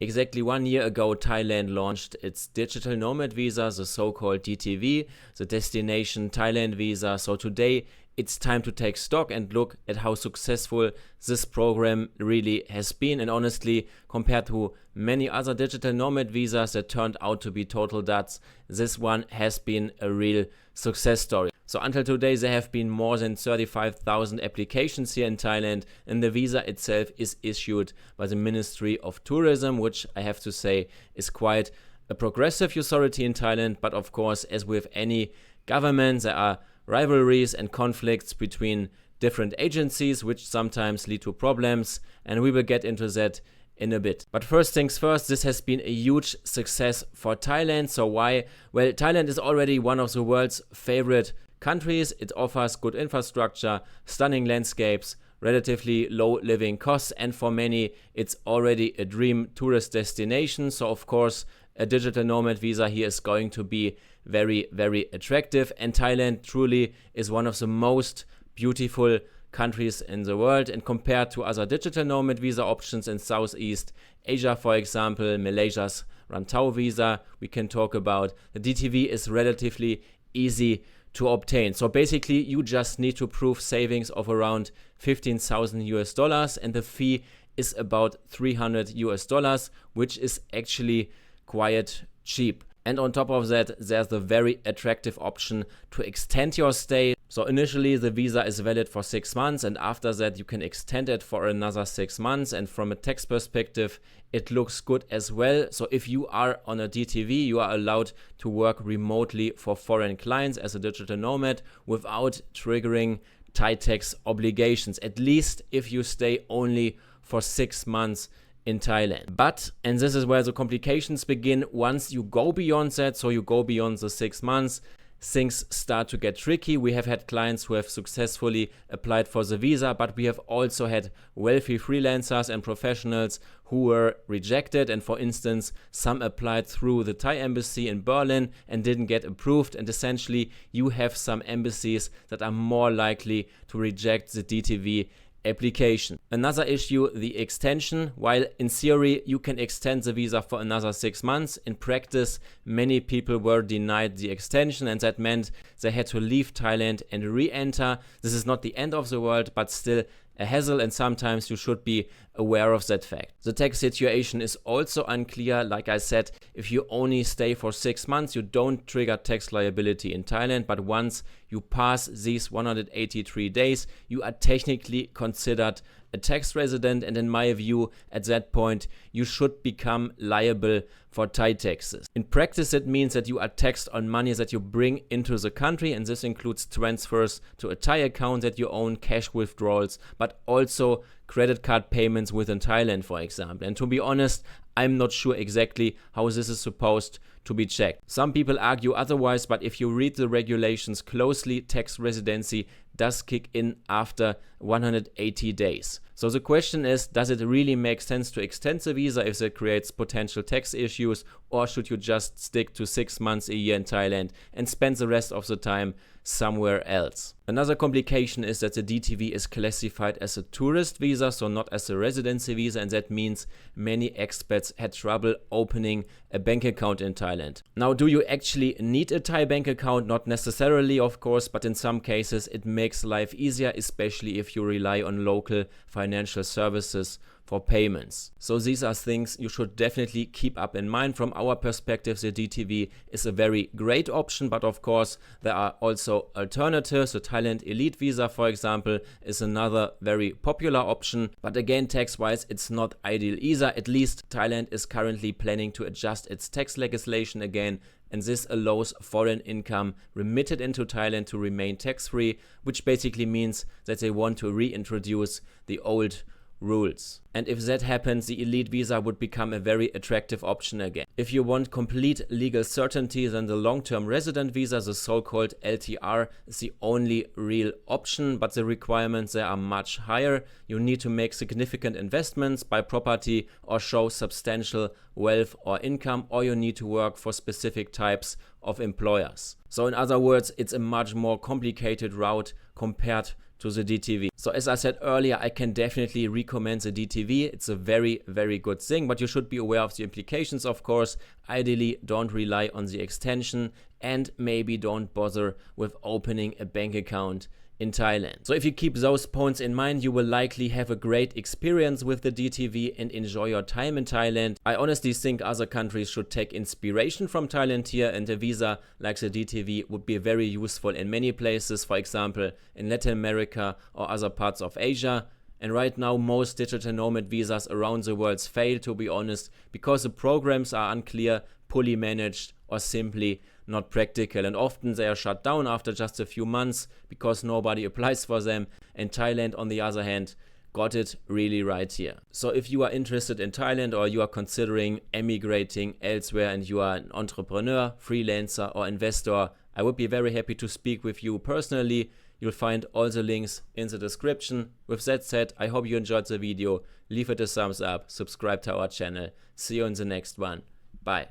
Exactly 1 year ago, Thailand launched its digital nomad visa, the so-called DTV, the Destination Thailand Visa. So today it's time to take stock and look at how successful this program really has been. And honestly, compared to many other digital nomad visas that turned out to be total duds, this one has been a real success story. So until today, there have been more than 35,000 applications here in Thailand, and the visa itself is issued by the Ministry of Tourism, which I have to say is quite a progressive authority in Thailand. But of course, as with any government, there are rivalries and conflicts between different agencies, which sometimes lead to problems, and we will get into that in a bit. But first things first, this has been a huge success for Thailand. So why? Well, Thailand is already one of the world's favorite countries. It offers good infrastructure, stunning landscapes, relatively low living costs, and for many it's already a dream tourist destination. So of course a digital nomad visa here is going to be very, very attractive, and Thailand truly is one of the most beautiful countries in the world. And compared to other digital nomad visa options in Southeast Asia, for example, Malaysia's Rantau visa, we can talk about, the DTV is relatively easy to obtain. So basically you just need to prove savings of around 15,000 US dollars, and the fee is about 300 US dollars, which is actually quite cheap. And on top of that, there's the very attractive option to extend your stay. So initially the visa is valid for 6 months, and after that you can extend it for another 6 months. And from a tax perspective, it looks good as well. So if you are on a DTV, you are allowed to work remotely for foreign clients as a digital nomad without triggering Thai tax obligations, at least if you stay only for 6 months in Thailand. But, and this is where the complications begin, once you go beyond that, so you go beyond the 6 months, things start to get tricky. We have had clients who have successfully applied for the visa, but we have also had wealthy freelancers and professionals who were rejected. And for instance, some applied through the Thai embassy in Berlin and didn't get approved. And essentially you have some embassies that are more likely to reject the DTV application. Another issue, the extension. While in theory you can extend the visa for another 6 months, in practice many people were denied the extension, and that meant they had to leave Thailand and re-enter. This is not the end of the world, but still a hassle, and sometimes you should be aware of that fact. The tax situation is also unclear. Like I said, if you only stay for 6 months, you don't trigger tax liability in Thailand, but once you pass these 183 days, you are technically considered a tax resident, and in my view, at that point, you should become liable for Thai taxes. In practice, it means that you are taxed on money that you bring into the country, and this includes transfers to a Thai account that you own, cash withdrawals, but also credit card payments within Thailand, for example. And to be honest, I'm not sure exactly how this is supposed to be checked. Some people argue otherwise, but if you read the regulations closely, tax residency does kick in after 180 days. So the question is, does it really make sense to extend the visa if that creates potential tax issues, or should you just stick to 6 months a year in Thailand and spend the rest of the time somewhere else? Another complication is that the DTV is classified as a tourist visa, so not as a residency visa, and that means many expats had trouble opening a bank account in Thailand. Now, do you actually need a Thai bank account? Not necessarily, of course, but in some cases it makes life easier, especially if you rely on local financial services for payments. So these are things you should definitely keep up in mind. From our perspective, the DTV is a very great option, but of course there are also alternatives. The Thailand Elite Visa, for example, is another very popular option, but again, tax-wise it's not ideal either. At least Thailand is currently planning to adjust its tax legislation again, and this allows foreign income remitted into Thailand to remain tax-free, which basically means that they want to reintroduce the old rules. And if that happens, the elite visa would become a very attractive option again. If you want complete legal certainty, then the long-term resident visa, the so-called LTR, is the only real option, but the requirements there are much higher. You need to make significant investments, buy property, or show substantial wealth or income, or you need to work for specific types of employers. So in other words, it's a much more complicated route compared to the DTV. So as I said earlier, I can definitely recommend the DTV. It's a very, very good thing, but you should be aware of the implications, of course. Ideally, don't rely on the extension, and maybe don't bother with opening a bank account in Thailand. So if you keep those points in mind, you will likely have a great experience with the DTV and enjoy your time in Thailand. I honestly think other countries should take inspiration from Thailand here, and a visa like the DTV would be very useful in many places, for example in Latin America or other parts of Asia. And right now most digital nomad visas around the world fail, to be honest, because the programs are unclear, poorly managed, or simply not practical, and often they are shut down after just a few months because nobody applies for them. And Thailand, on the other hand, got it really right here. So if you are interested in Thailand, or you are considering emigrating elsewhere and you are an entrepreneur, freelancer or investor, I would be very happy to speak with you personally. You'll find all the links in the description. With that said, I hope you enjoyed the video. Leave it a thumbs up, subscribe to our channel. See you in the next one. Bye.